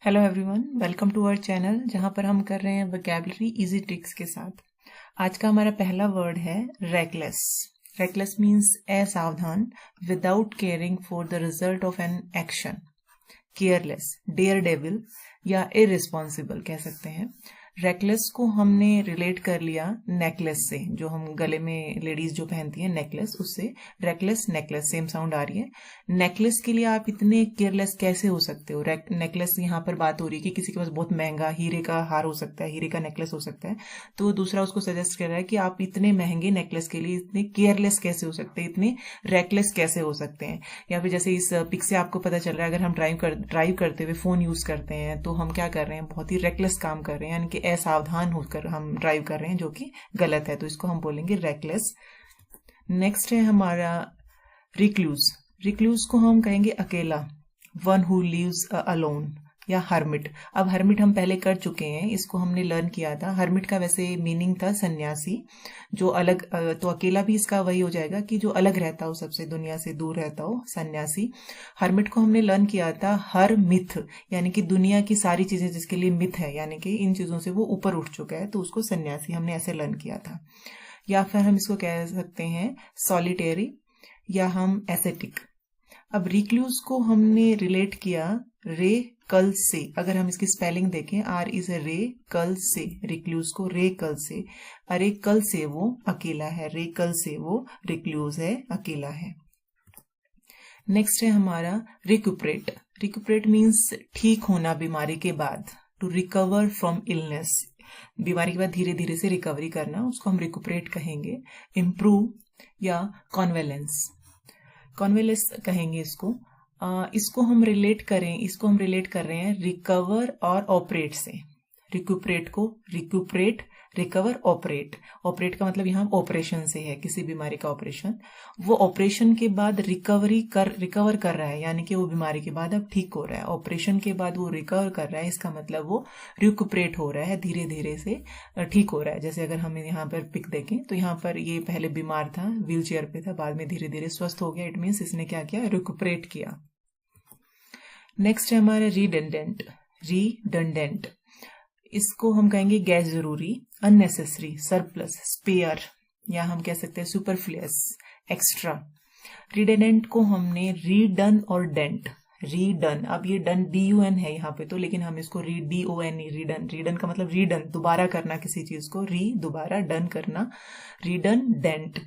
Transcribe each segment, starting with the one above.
Hello everyone, welcome to our channel जहां पर हम कर रहे हैं वोकैबुलरी इजी ट्रिक्स के साथ। आज का हमारा पहला वर्ड है रेकलेस। रेकलेस मीन्स असावधान, without caring for the result of an action. Careless, dare devil या इररिस्पॉन्सिबल कह सकते हैं। रेकलेस को हमने रिलेट कर लिया नेकलेस से, जो हम गले में लेडीज जो पहनती हैं नेकलेस, उससे। रेकलेस नेकलेस सेम साउंड आ रही है। नेकलेस के लिए आप इतने केयरलेस कैसे हो सकते हो? नेकलेस यहाँ पर बात हो रही है कि किसी के पास बहुत महंगा हीरे का हार हो सकता है, हीरे का नेकलेस हो सकता है, तो दूसरा उसको सजेस्ट कर रहा है कि आप इतने महंगे नेकलेस के लिए इतने केयरलेस कैसे हो सकते हैं, इतने रेकलेस कैसे हो सकते हैं। या फिर जैसे इस पिक से आपको पता चल रहा है, अगर हम ड्राइव करते हुए फोन यूज करते हैं तो हम क्या कर रहे हैं, बहुत ही रेकलेस काम कर रहे हैं, यानी कि असावधान होकर हम ड्राइव कर रहे हैं, जो कि गलत है, तो इसको हम बोलेंगे रेकलेस। नेक्स्ट है हमारा रिक्लूज। रिक्लूज को हम कहेंगे अकेला, वन हु लिव्स अलोन या हर्मिट। अब हर्मिट हम पहले कर चुके हैं, इसको हमने लर्न किया था। हर्मिट का वैसे मीनिंग था सन्यासी, जो अलग, तो अकेला भी इसका वही हो जाएगा कि जो अलग रहता हो, सबसे दुनिया से दूर रहता हो, सन्यासी। हर्मिट को हमने लर्न किया था हर मिथ, यानी कि दुनिया की सारी चीजें जिसके लिए मिथ है, यानी कि इन चीजों से वो ऊपर उठ चुका है, तो उसको सन्यासी हमने ऐसे लर्न किया था। या फिर हम इसको कह सकते हैं सॉलिटेरी, या हम एसेटिक। अब रिक्लूज को हमने रिलेट किया रे कल से। अगर हम इसकी स्पेलिंग देखें, आर इज रे कल से, रिक्लूज को रे कल से। अरे कल से वो अकेला है, रे कल से वो रिक्लूज है, अकेला है। नेक्स्ट है हमारा रिक्यूपरेट। रिक्यूपरेट मीन्स ठीक होना बीमारी के बाद, टू रिकवर फ्रॉम इलनेस। बीमारी के बाद धीरे धीरे से रिकवरी करना, उसको हम रिक्यूपरेट कहेंगे। इम्प्रूव या कॉन्वेलेंस, कॉन्वेलेंस कहेंगे इसको। इसको हम रिलेट कर रहे हैं रिकवर और ऑपरेट से। रिक्यूपरेट को रिक्यूपरेट, रिकवर, ऑपरेट। ऑपरेट का मतलब यहाँ ऑपरेशन से है, किसी बीमारी का ऑपरेशन। वो ऑपरेशन के बाद रिकवर कर रहा है, यानी कि वो बीमारी के बाद अब ठीक हो रहा है। ऑपरेशन के बाद वो रिकवर कर रहा है, इसका मतलब वो रिक्यूपरेट हो रहा है, धीरे धीरे से ठीक हो रहा है। जैसे अगर हम यहाँ पर पिक देखें तो यहाँ पर ये पहले बीमार था, व्हील चेयर पे था, बाद में धीरे धीरे स्वस्थ हो गया। इट मीन्स इसने क्या किया, रिक्यूपरेट किया। नेक्स्ट है हमारा रिडंडेंट। रिडंडेंट, इसको हम कहेंगे गैर जरूरी, अननेसेसरी, सरप्लस, स्पेयर, या हम कह सकते हैं सुपरफ्लुअस, एक्स्ट्रा। रिडेंडेंट को हमने रीडन और डेंट, रीडन, अब ये डन DUN है यहाँ पे तो, लेकिन हम इसको DON, रीडन। रीडन का मतलब रीडन, दोबारा करना किसी चीज को, दोबारा, डन करना, रीडन डेंट।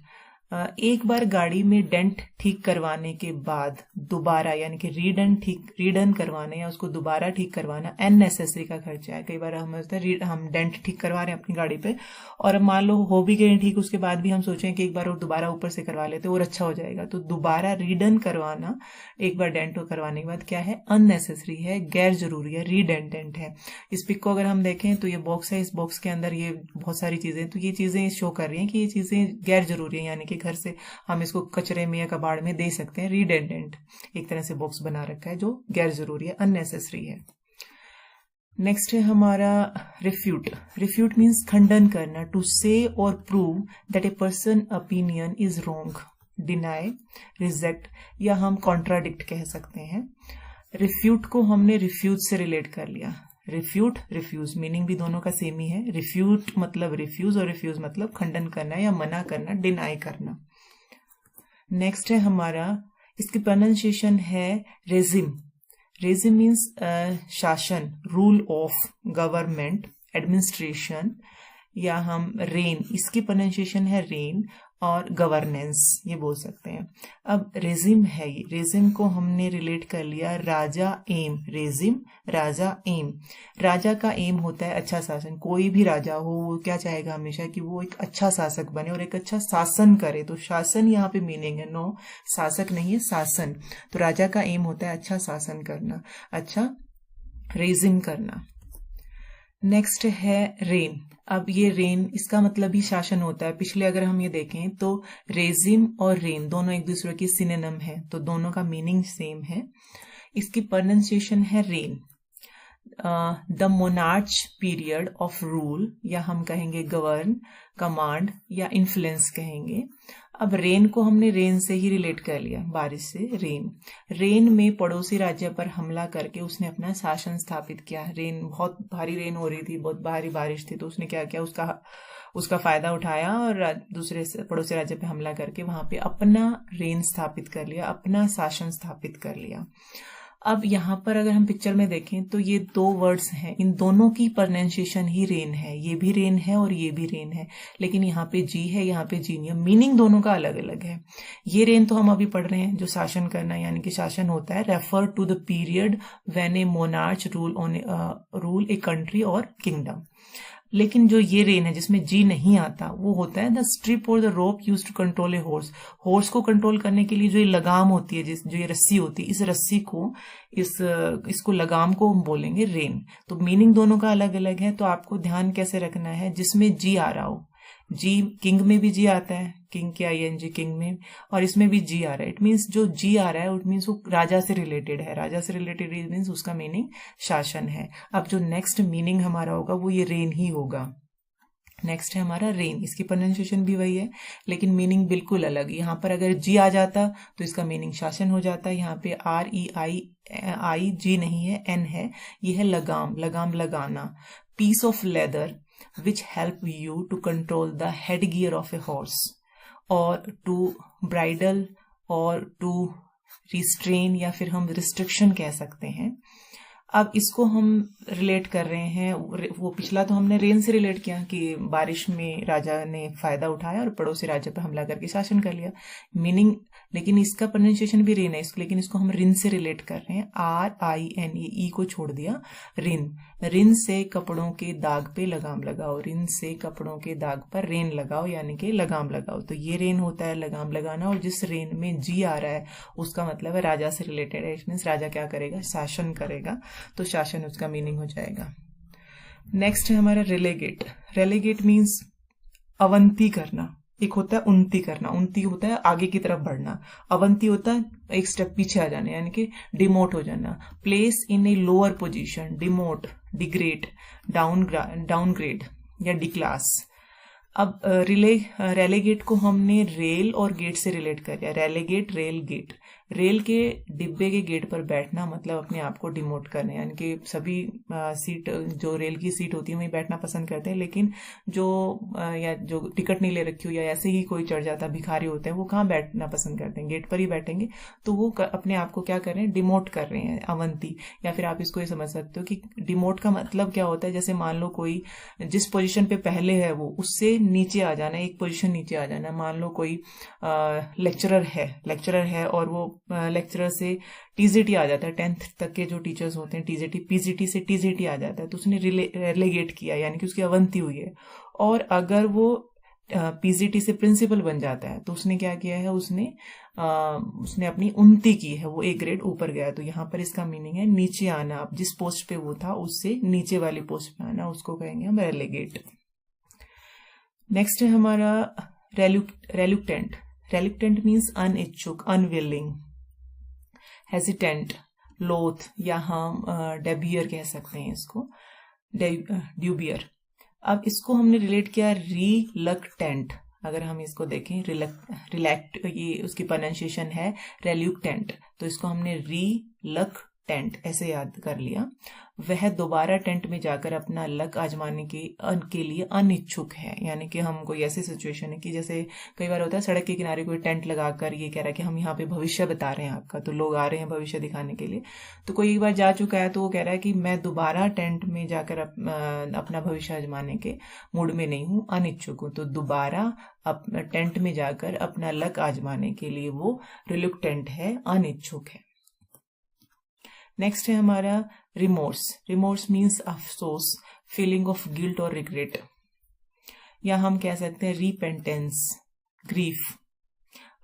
एक बार गाड़ी में डेंट ठीक करवाने के बाद दोबारा, यानी कि रीडन करवाने या उसको दोबारा ठीक करवाना अननेसेसरी का खर्चा है। कई बार हम डेंट ठीक करवा रहे हैं अपनी गाड़ी पे, और अब मान लो हो भी गए ठीक, उसके बाद भी हम सोचें कि एक बार और दोबारा ऊपर से करवा लेते और अच्छा हो जाएगा, तो दोबारा रीडन करवाना एक बार डेंट करवाने के बाद क्या है, अननेसेसरी है, गैर जरूरी है, रीडेंडेंट है। इस पिक को अगर हम देखें तो ये बॉक्स है, इस बॉक्स के अंदर ये बहुत सारी चीजें, तो ये चीजें शो कर रही हैं कि ये चीजें गैर जरूरी है, यानी कि घर से हम इसको कचरे में या कबाड़ में दे सकते हैं। रिडेंडेंट एक तरह से बॉक्स बना रखा है जो गैर जरूरी है, अननेसेसरी है। नेक्स्ट है हमारा रिफ्यूट। रिफ्यूट मीन्स खंडन करना, टू से और prove that a person opinion is wrong, deny, reject, या हम कॉन्ट्राडिक्ट कह सकते हैं। रिफ्यूट को हमने रिफ्यूज से रिलेट कर लिया। रिफ्यूट, रिफ्यूज, मीनिंग भी दोनों का सेम ही है। रिफ्यूट मतलब रिफ्यूज और रिफ्यूज मतलब खंडन करना या मना करना, डिनाई करना। नेक्स्ट है हमारा, इसकी प्रोनाउंसिएशन है रेजिम। रेजिम मीन्स शासन, रूल ऑफ, गवर्नमेंट, एडमिनिस्ट्रेशन, या हम रेन, इसकी प्रोनाउंसिएशन है रेन, और गवर्नेंस ये बोल सकते हैं। अब रेजिम है, ये रेजिम को हमने रिलेट कर लिया राजा एम। रेजिम, राजा एम। राजा का एम होता है अच्छा शासन। कोई भी राजा हो वो क्या चाहेगा हमेशा कि वो एक अच्छा शासक बने और एक अच्छा शासन करे, तो शासन यहाँ पे मीनिंग है, नो शासक नहीं है, शासन। तो राजा का एम होता है अच्छा शासन करना, अच्छा रेजिम करना। नेक्स्ट है रेन। अब ये रेन, इसका मतलब ही शासन होता है। पिछले अगर हम ये देखें तो रेजिम और रेन दोनों एक दूसरे की सिनोनिम है, तो दोनों का मीनिंग सेम है। इसकी प्रोनाउंसिएशन है rain. The monarch period of rule, या हम कहेंगे गवर्न, कमांड, या इन्फ्लुएंस कहेंगे। अब रेन को हमने रेन से ही रिलेट कर लिया, बारिश से रेन। रेन में पड़ोसी राज्य पर हमला करके उसने अपना शासन स्थापित किया। रेन, बहुत भारी रेन हो रही थी, बहुत भारी बारिश थी, तो उसने क्या किया, उसका फायदा उठाया और दूसरे पड़ोसी राज्य पे हमला करके वहां पे अपना रेन स्थापित कर लिया, अपना शासन स्थापित कर लिया। अब यहाँ पर अगर हम पिक्चर में देखें तो ये दो वर्ड्स हैं, इन दोनों की प्रोनाउंसिएशन ही रेन है। ये भी रेन है और ये भी रेन है, लेकिन यहाँ पे जी है, यहाँ पे जी नहीं है। मीनिंग दोनों का अलग अलग है। ये रेन तो हम अभी पढ़ रहे हैं, जो शासन करना यानी कि शासन होता है, refer to the period when a monarch rule a country और किंगडम। लेकिन जो ये रेन है जिसमें जी नहीं आता, वो होता है द स्ट्रिप और the rope use to control a horse. Horse को कंट्रोल करने के लिए जो ये लगाम होती है, जो ये रस्सी होती है, इस रस्सी को, इसको लगाम को हम बोलेंगे रेन। तो मीनिंग दोनों का अलग अलग है। तो आपको ध्यान कैसे रखना है, जिसमें जी आ रहा हो, जी किंग में भी जी आता है, किंग के ING किंग में, और इसमें भी जी आ रहा है। इट मीन्स जो जी आ रहा है इट मीन्स वो राजा से रिलेटेड है। राजा से रिलेटेड इट मीन्स उसका मीनिंग शासन है। अब जो नेक्स्ट मीनिंग हमारा होगा वो ये रेन ही होगा। नेक्स्ट है हमारा रेन। इसकी प्रोनाउंसिएशन भी वही है, लेकिन मीनिंग बिल्कुल अलग। यहाँ पर अगर जी आ जाता तो इसका मीनिंग शासन हो जाता है। यहाँ पे REI जी नहीं है, N है। ये है लगाम, लगाम लगाना। Piece of leather which help you to control the headgear of a horse or to bridle or to restrain, या फिर हम restriction कह सकते हैं। अब इसको हम रिलेट कर रहे हैं, वो पिछला तो हमने रेन से रिलेट किया कि बारिश में राजा ने फायदा उठाया और पड़ोसी राज्य पर हमला करके शासन कर लिया, मीनिंग। लेकिन इसका प्रोनाउंसिएशन भी रेन है, लेकिन इसको हम रिन से रिलेट कर रहे हैं। RINE, ई को छोड़ दिया, रिन। रिन से कपड़ों के दाग पे लगाम लगाओ, रिन से कपड़ों के दाग पर रेन लगाओ, यानी कि लगाम लगाओ। तो ये रेन होता है लगाम लगाना, और जिस रेन में जी आ रहा है उसका मतलब है राजा से रिलेटेड है। इट मीन्स राजा क्या करेगा, शासन करेगा, तो शासन उसका मीनिंग हो जाएगा। नेक्स्ट है हमारा रिलेगेट। रिलेगेट मीन्स अवंती करना। एक होता है उन्नति करना, उन्नति होता है आगे की तरफ बढ़ना, अवंती होता है एक स्टेप पीछे आ जाना, यानी कि डिमोट हो जाना। Place in a lower position, demote, degrade, downgrade या डिक्लास। अब रेलेगेट को हमने रेल और गेट से रिलेट कर दिया। रेलेगेट, रेल, गेट। रेल के डिब्बे के गेट पर बैठना मतलब अपने आप को डिमोट करना, यानी कि सभी सीट, जो रेल की सीट होती है वहीं बैठना पसंद करते हैं, लेकिन या जो टिकट नहीं ले रखी हो या ऐसे ही कोई चढ़ जाता, भिखारी होते हैं, वो कहाँ बैठना पसंद करते हैं, गेट पर ही बैठेंगे। तो वो अपने आप को क्या कर रहे हैं, डिमोट कर रहे हैं, अवंती। या फिर आप इसको ये समझ सकते हो कि डिमोट का मतलब क्या होता है, जैसे मान लो कोई जिस पोजीशन पे पहले है वो उससे नीचे आ जाना, एक पोजीशन नीचे आ जाना। मान लो कोई लेक्चरर है और वो लेक्चरर से TZT आ जाता है, 10th तक के जो टीचर्स होते हैं TZT, PGT से TZT आ जाता है, तो उसने रिलेगेट किया, यानी कि उसकी अवंती हुई है। और अगर वो PGT से प्रिंसिपल बन जाता है तो उसने क्या किया है, उसने अपनी उन्नति की है, वो एक ग्रेड ऊपर गया। तो यहाँ पर इसका मीनिंग है नीचे आना। आप जिस पोस्ट पे वो था उससे नीचे वाली पोस्ट पे आना, उसको कहेंगे हम रेलेगेट। नेक्स्ट है हमारा रेलुक्टेंट। रेलुक्टेंट मीन्स अनिच्छुक, अनविलिंग, हेजिटेंट, लोथ, या हम डेबियर कह सकते हैं इसको, ड्यूबियर। अब इसको हमने रिलेट किया रिलक्टेंट। अगर हम इसको देखें, रिलैक्ट, ये उसकी प्रोनाउंसिएशन है रेल्यूक्टेंट, तो इसको हमने रिलक्टेंट ऐसे याद कर लिया। वह दोबारा टेंट में जाकर अपना लक आजमाने के लिए अनिच्छुक है, यानी कि हम कोई ऐसी सिचुएशन है कि जैसे कई बार होता है सड़क के किनारे कोई टेंट लगाकर ये कह रहा है कि हम यहाँ पे भविष्य बता रहे हैं आपका, तो लोग आ रहे हैं भविष्य दिखाने के लिए। तो कोई एक बार जा चुका है तो वो कह रहा है कि मैं दोबारा टेंट में जाकर अपना भविष्य आजमाने के मूड में नहीं हूँ, अनिच्छुक हूँ। तो दोबारा टेंट में जाकर अपना लक आजमाने के लिए वो रिलुक्टेंट है, अनिच्छुक है। नेक्स्ट है हमारा रिमोर्स। रिमोर्स मीन्स अफसोस, फीलिंग ऑफ गिल्ट और रिग्रेट, या हम कह सकते हैं रिपेंटेंस, ग्रीफ।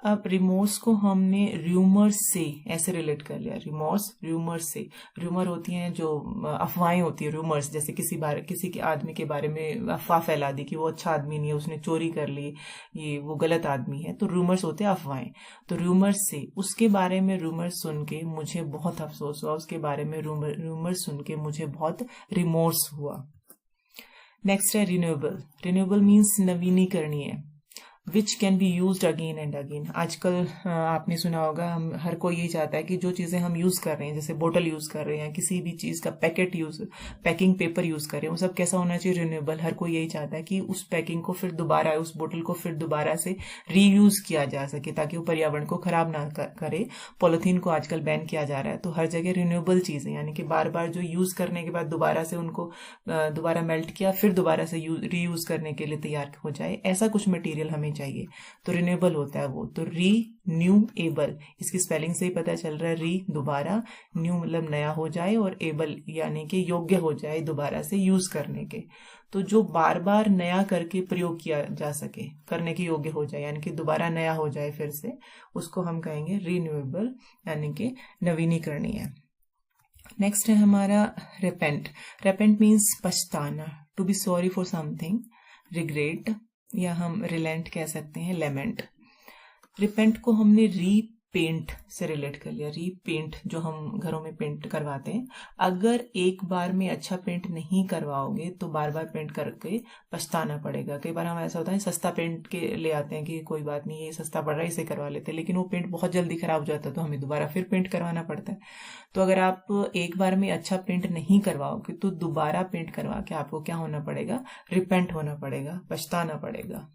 अब रिमोर्स को हमने र्यूमर्स से ऐसे रिलेट कर लिया। रिमोर्स र्यूमर्स से, र्यूमर होती हैं जो अफवाहें होती है, रूमर्स, जैसे किसी के आदमी के बारे में अफवाह फैला दी कि वो अच्छा आदमी नहीं है, उसने चोरी कर ली, ये वो गलत आदमी है, तो रूमर्स होते हैं अफवाहें। तो रूमर्स से, उसके बारे में रूमर्स सुन के मुझे बहुत अफसोस हुआ, उसके बारे में रूमर्स सुन के मुझे बहुत रिमोर्स हुआ। नेक्स्ट है रिन्यूएबल। रिन्यूएबल मीन्स नवीनीकरणीय। Which can be used again and again. आजकल आपने सुना होगा, हम हर कोई यही चाहता है कि जो चीजें हम यूज कर रहे हैं, जैसे बोतल यूज कर रहे हैं, किसी भी चीज का पैकिंग पेपर यूज कर रहे हैं, वो सब कैसा होना चाहिए, रिन्यूएबल। हर कोई यही चाहता है कि उस पैकिंग को फिर दोबारा, उस बोतल को फिर दोबारा से रीयूज किया जा सके, ताकि वो पर्यावरण को खराब ना करे। पॉलिथीन को आजकल बैन किया जा रहा है, तो हर जगह रिन्यूएबल चीजें, यानी कि बार बार जो यूज करने के बाद दोबारा से उनको दोबारा मेल्ट किया, फिर दोबारा से रीयूज करने के लिए तैयार हो जाए, ऐसा कुछ मटेरियल हमें चाहिए। तो रिन्यूएबल होता है वो। तो रीन्यूएबल, इसकी स्पेलिंग से ही पता चल रहा है, री दोबारा, न्यू मतलब नया हो जाए, और एबल यानी कि योग्य हो जाए दोबारा से यूज करने के। तो जो बार बार नया करके प्रयोग किया जा सके, करने के योग्य हो जाए, यानी कि दोबारा नया हो जाए फिर से, उसको हम कहेंगे रिन्यूएबल, यानी कि नवीनीकरणीय। नेक्स्ट है हमारा रेपेंट। रेपेंट मीन्स पछताना, to be sorry for something, regret, या हम रिलेंट कह सकते हैं, लेमेंट। रिपेंट को हमने रीपेंट से रिलेट कर लिया। रीपेंट जो हम घरों में पेंट करवाते हैं, अगर एक बार में अच्छा पेंट नहीं करवाओगे तो बार बार पेंट करके पछताना पड़ेगा। कई बार हम ऐसा होता है सस्ता पेंट के ले आते हैं कि कोई बात नहीं, ये सस्ता पड़ रहा है, इसे करवा लेते हैं, लेकिन वो पेंट बहुत जल्दी खराब हो जाता है, तो हमें दोबारा फिर पेंट करवाना पड़ता है। तो अगर आप एक बार में अच्छा पेंट नहीं करवाओगे तो दोबारा पेंट करवा के आपको क्या होना पड़ेगा, रिपेंट होना पड़ेगा, पछताना पड़ेगा।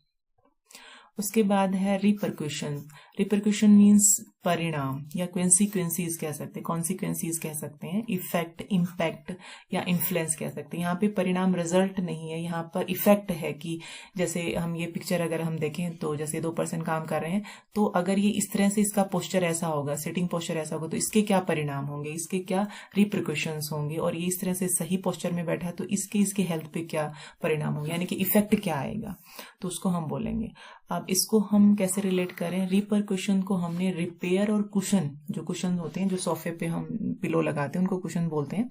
उसके बाद है रिपरक्यूशन। रिपरक्यूशन मीन्स परिणाम, या कॉन्सिक्वेंसीज कह सकते हैं, कॉन्सिक्वेंसीज कह सकते हैं, इफेक्ट, इम्पैक्ट या इन्फ्लुएंस कह सकते हैं। यहाँ पे परिणाम रिजल्ट नहीं है, यहाँ पर इफेक्ट है। कि जैसे हम ये पिक्चर अगर हम देखें तो जैसे 2 पर्सन काम कर रहे हैं, तो अगर ये इस तरह से इसका पोस्चर ऐसा होगा, सिटिंग पोस्चर ऐसा होगा, तो इसके क्या परिणाम होंगे, इसके क्या रिपरक्यूशंस होंगे, और ये इस तरह से सही पोस्चर में बैठा है तो इसके हेल्थ पे क्या परिणाम होंगे, यानी कि इफेक्ट क्या आएगा, तो उसको हम बोलेंगे। अब इसको हम कैसे रिलेट करें, रिपरक्यूशन को हमने रिपेयर और कुशन, जो कुशन होते हैं, जो सोफे पे हम पिलो लगाते हैं, उनको कुशन बोलते हैं।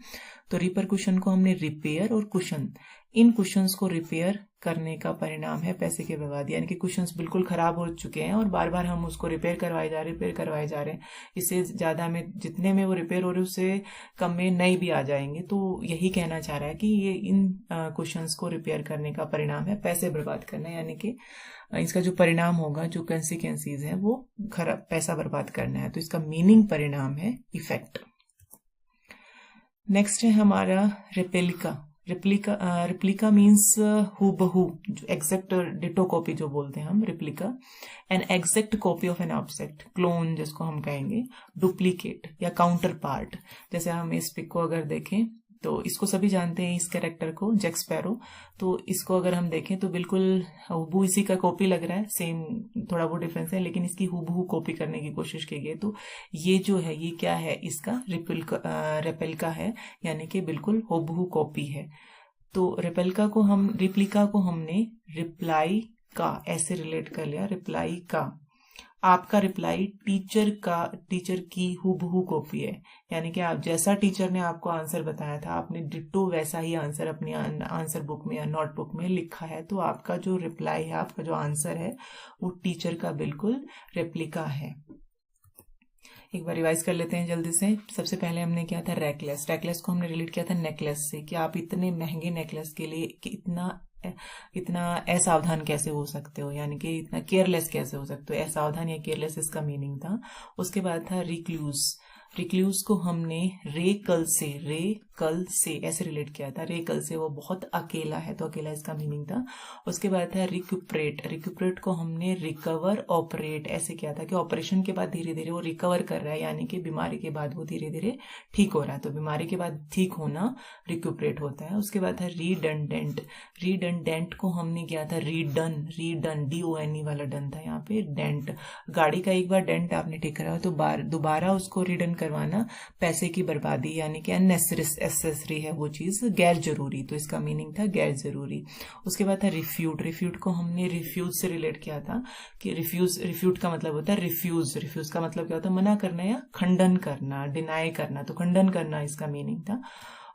तो रिपरक्यूशन को हमने रिपेयर और कुशन, इन कुशंस को रिपेयर करने का परिणाम है पैसे की बर्बादी। यानी कि कुशंस बिल्कुल खराब हो चुके हैं और बार बार हम उसको रिपेयर करवाए जा रहे हैं। इससे ज्यादा में, जितने में वो रिपेयर हो रहे उससे कम में नए भी आ जाएंगे। तो यही कहना चाह रहा है कि ये इन कुशंस को रिपेयर करने का परिणाम है पैसे बर्बाद करना, यानी कि इसका जो परिणाम होगा, जो कंसिक्वेंसीज है, वो खराब पैसा बर्बाद करना है। तो इसका मीनिंग परिणाम है, इफेक्ट। नेक्स्ट है हमारा रेप्लिका। रिप्लिका मीन्स हूबहू, जो एग्जैक्ट डिटो कॉपी जो बोलते हैं हम, replica. An exact copy of an object, clone जिसको हम कहेंगे, डुप्लीकेट या काउंटर पार्ट। जैसे हम इस पिक को अगर देखें तो इसको सभी जानते हैं, इस कैरेक्टर को, जैक स्पैरो। तो इसको अगर हम देखें तो बिल्कुल हूबहू इसी का कॉपी लग रहा है, सेम, थोड़ा बहुत डिफरेंस है, लेकिन इसकी हूबहू कॉपी करने की कोशिश की गई। तो ये जो है, ये क्या है, इसका रेप्लिका है, यानी कि बिल्कुल हूबहू कॉपी है। तो रेप्लिका को हमने रिप्लाई का ऐसे रिलेट कर लिया, रिप्लाई का। आपका रिप्लाई टीचर की हूबहू कॉपी है, यानी कि आप जैसा टीचर ने आपको आंसर बताया था, आपने डिट्टो वैसा ही आंसर अपनी आंसर बुक में या नोटबुक में लिखा है। तो आपका जो रिप्लाई है, आपका जो आंसर है, वो टीचर का बिल्कुल रेप्लिका है। एक बार रिवाइज कर लेते हैं जल्दी से। सबसे पहले हमने किया था रेकलेस को हमने रिलेट किया था नेकलेस से, कि आप इतने महंगे नेकलेस के लिए कि इतना असावधान कैसे हो सकते हो, यानी कि इतना केयरलेस कैसे हो सकते हो। असावधान या केयरलेस इसका मीनिंग था। उसके बाद था रिक्लूज को हमने रे कल से ऐसे रिलेट किया था, रे कल से, वो बहुत अकेला है, तो अकेला इसका मीनिंग था। उसके बाद था रिक्यूपरेट को हमने रिकवर ऑपरेट ऐसे किया था, कि ऑपरेशन के बाद धीरे धीरे वो रिकवर कर रहा है, यानी कि बीमारी के बाद वो धीरे धीरे ठीक हो रहा है। तो बीमारी के बाद ठीक होना रिक्यूपरेट होता है। उसके बाद था रीडंडेंट को हमने किया था रीडन DONE वाला डन था यहाँ पे, डेंट। गाड़ी का एक बार डेंट आपने ठीक कराया तो दोबारा उसको रीडन करवाना पैसे की बर्बादी, यानी कि अननेसेसरी है वो चीज, गैर जरूरी। तो इसका मीनिंग था गैर जरूरी। उसके बाद था रिफ्यूट को हमने रिफ्यूज से रिलेट किया था, कि रिफ्यूट का मतलब होता है रिफ्यूज का मतलब क्या होता है, मना करना या खंडन करना, डिनाई करना। तो खंडन करना इसका मीनिंग था।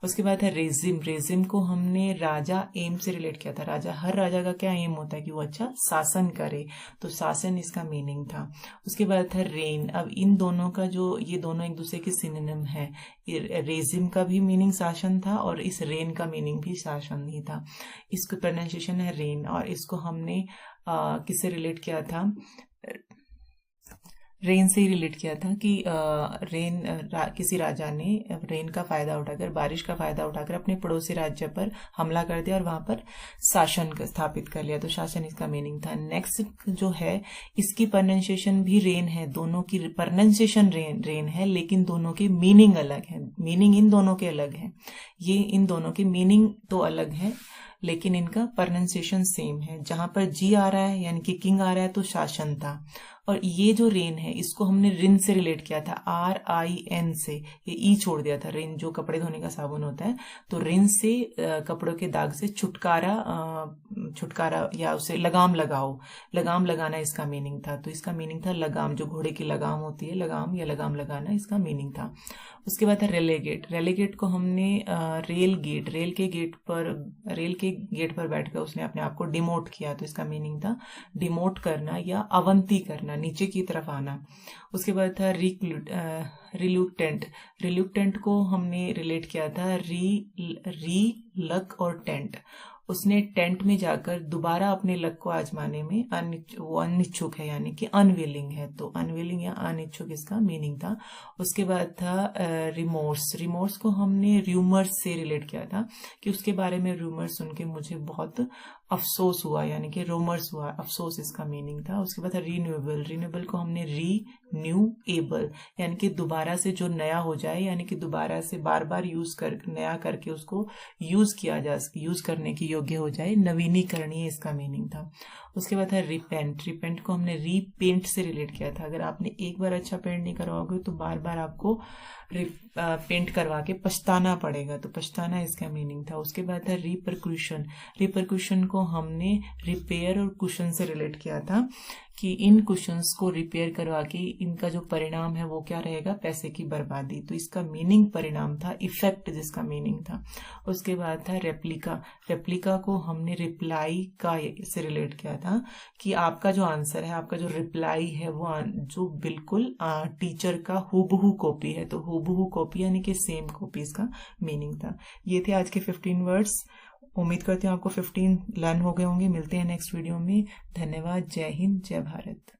उसके बाद है रेजिम को हमने राजा एम से रिलेट किया था। हर राजा का क्या एम होता है, कि वो अच्छा शासन करे, तो शासन इसका मीनिंग था। उसके बाद था रेन। अब इन दोनों का जो, ये दोनों एक दूसरे के सिनोनिम है। रेजिम का भी मीनिंग शासन था और इस रेन का मीनिंग भी शासन ही था। इसको प्रोनाउंसिएशन है रेन, और इसको हमने किससे रिलेट किया था, रेन से ही रिलेट किया था कि किसी राजा ने रेन का फायदा उठाकर, बारिश का फायदा उठाकर अपने पड़ोसी राज्य पर हमला कर दिया और वहां पर शासन स्थापित कर लिया। तो शासन इसका मीनिंग था। नेक्स्ट जो है, इसकी प्रोनाउंसिएशन भी रेन है, दोनों की प्रोनाउंसिएशन रेन है, लेकिन दोनों की मीनिंग अलग है। मीनिंग इन दोनों के अलग है। ये इन दोनों की मीनिंग तो अलग है लेकिन इनका प्रोनाउंसिएशन सेम है। जहां पर जी आ रहा है यानी कि किंग आ रहा है तो शासन था। और ये जो रेन है इसको हमने रिन से रिलेट किया था, RIN से, ये ई छोड़ दिया था। रिन जो कपड़े धोने का साबुन होता है, तो रिन से कपड़ों के दाग से छुटकारा या उसे लगाम लगाओ, लगाम लगाना इसका मीनिंग था। तो इसका मीनिंग था लगाम, जो घोड़े की लगाम होती है, लगाम या लगाम लगाना इसका मीनिंग था। उसके बाद है रेलेगेट। रेलेगेट को हमने रेल के गेट पर बैठकर उसने अपने आप को डिमोट किया, तो इसका मीनिंग था डिमोट करना या अवंती करना, नीचे की तरफ आना। उसके बाद था रिल्यूटेंट। रिल्यूटेंट को हमने रिलेट किया था लक और टेंट। उसने टेंट में जाकर दोबारा अपने लक को आजमाने में वो अनिच्छुक है, यानी कि अनविलिंग है। तो अनविलिंग या अनिच्छुक इसका मीनिंग था। उसके बाद था रिमोर्स। रिमोर्स को हमने र्यूमर्स से रिलेट किया था कि उसके बारे में रूमर्स सुन के मुझे बहुत अफसोस हुआ, यानी कि रूमर्स हुआ, अफसोस इसका मीनिंग था। उसके बाद रिन्यूएबल। रिन्यूएबल को हमने रीन्यूएबल यानी कि दोबारा से जो नया हो जाए, यानी कि दोबारा से बार बार नया करके उसको यूज करने की योग्य हो जाए, नवीनीकरणीय इसका मीनिंग था। उसके बाद है रिपेंट। रिपेंट को हमने रीपेंट से रिलेट किया था। अगर आपने एक बार अच्छा पेंट नहीं करवाओगे तो बार बार आपको पेंट करवा के पछताना पड़ेगा, तो पछताना इसका मीनिंग था। उसके बाद है रिपरक्यूशन। रिपरक्यूशन को हमने रिपेयर और कुशन से रिलेट किया था कि इन कुशंस को रिपेयर करवा के इनका जो परिणाम है वो क्या रहेगा, पैसे की बर्बादी। तो इसका मीनिंग परिणाम था, इफेक्ट जिसका मीनिंग था। उसके बाद था रेप्लिका। रेप्लिका को हमने रिप्लाई का से रिलेट किया था कि आपका जो आंसर है, आपका जो रिप्लाई है वो जो बिल्कुल टीचर का हूबहू कॉपी है। तो हूबहू कॉपी यानी कि सेम कॉपी इसका मीनिंग था। ये थे आज के 15 वर्ड्स। उम्मीद करती हूँ आपको 15 लर्न हो गए होंगे। मिलते हैं नेक्स्ट वीडियो में। धन्यवाद। जय हिंद, जय भारत।